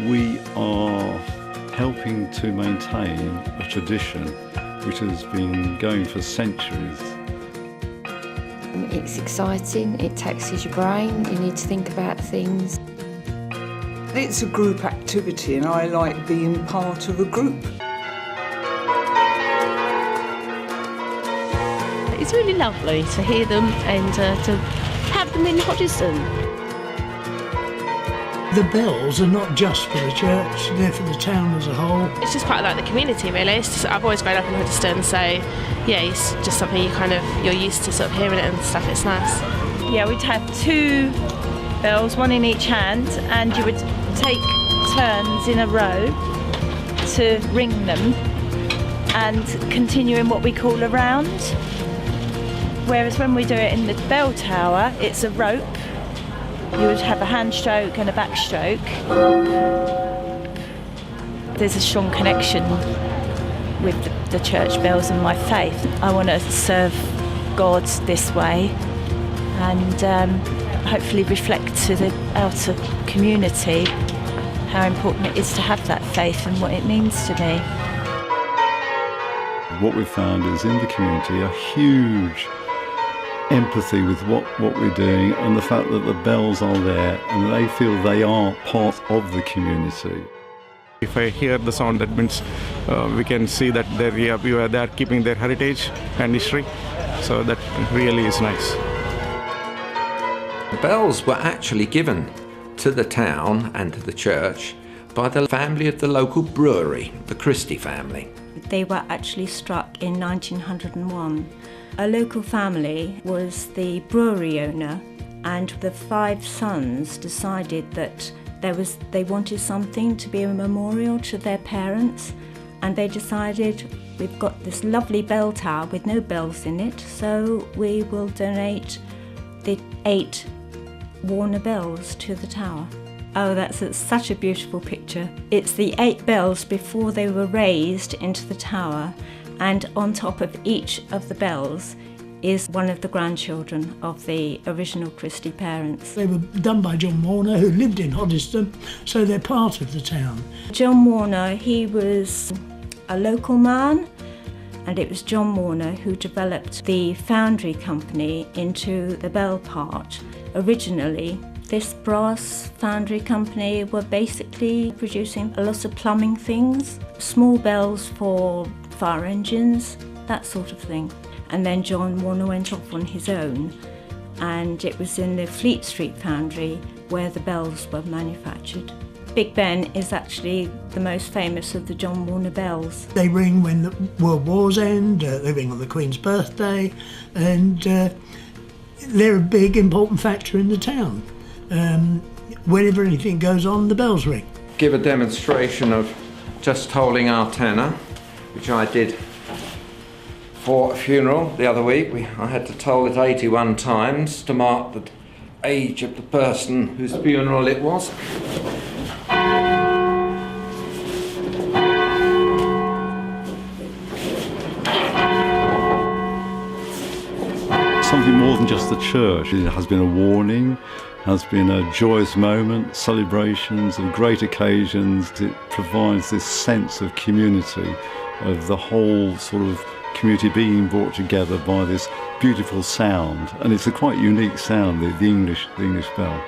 We are helping to maintain a tradition which has been going for centuries. It's exciting, it taxes your brain, you need to think about things. It's a group activity and I like being part of a group. It's really lovely to hear them and to have them in Hoddeston. The bells are not just for the church, they're for the town as a whole. It's just quite like the community, really. I've always grown up in Hoddeston, so yeah, it's just something you're used to sort of hearing it and stuff. It's nice. Yeah, we'd have 2 bells, one in each hand, and you would take turns in a row to ring them and continue in what we call a round. Whereas when we do it in the bell tower, it's a rope. You would have a hand stroke and a back stroke. There's a strong connection with the church bells and my faith. I want to serve God this way and hopefully reflect to the outer community how important it is to have that faith and what it means to me. What we've found is in the community a huge empathy with what we're doing and the fact that the bells are there and they feel they are part of the community. If I hear the sound, that means we can see that they're keeping their heritage and history, so that really is nice. The bells were actually given to the town and to the church by the family of the local brewery, the Christie family. They were actually struck in 1901. A local family was the brewery owner, and the 5 sons decided that they wanted something to be a memorial to their parents, and they decided, we've got this lovely bell tower with no bells in it, so we will donate the 8 Warner bells to the tower. Oh, that's such a beautiful picture. It's the 8 bells before they were raised into the tower, and on top of each of the bells is one of the grandchildren of the original Christie parents. They were done by John Warner, who lived in Hoddesdon, so they're part of the town. John Warner, he was a local man, and it was John Warner who developed the foundry company into the bell part. Originally, this brass foundry company were basically producing a lot of plumbing things, small bells for fire engines, that sort of thing. And then John Warner went off on his own, and it was in the Fleet Street foundry where the bells were manufactured. Big Ben is actually the most famous of the John Warner bells. They ring when the World Wars end, they ring on the Queen's birthday, and they're a big important factor in the town. Whenever anything goes on, the bells ring. Give a demonstration of just holding our tenor, which I did for a funeral the other week. I had to toll it 81 times to mark the age of the person whose funeral it was. Something more than just the church. It has been a warning, has been a joyous moment, celebrations and great occasions. It provides this sense of community, of the whole sort of community being brought together by this beautiful sound. And it's a quite unique sound, the English bell.